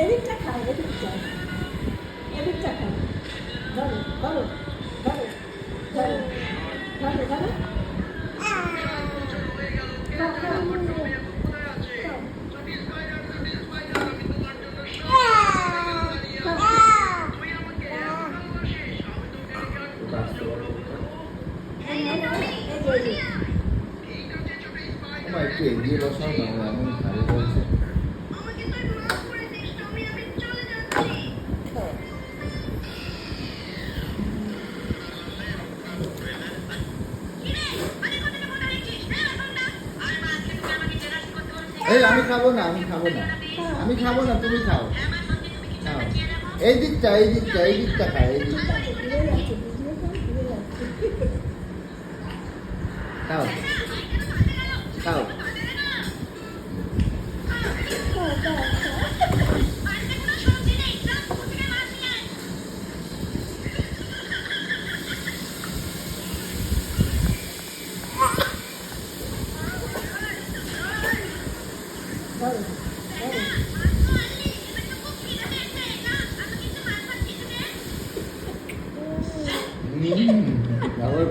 এদিকটা খাও, এদিকটা, এদিকটা খাও। ধরো ধরো ধরো ধরো ধরো ধরো। খাও খাও খাও। ওটা আসতে পারবো আমার একটু এগিয়ে বসাও না ও এমন ভারী বলছে এই আমি খাবো না আমি খাবো না আমি খাবো না তুমি খাও খাও এই দিকটা এই দিকটা এই দিকটা খাও এই দিকটা খাও খাও আবার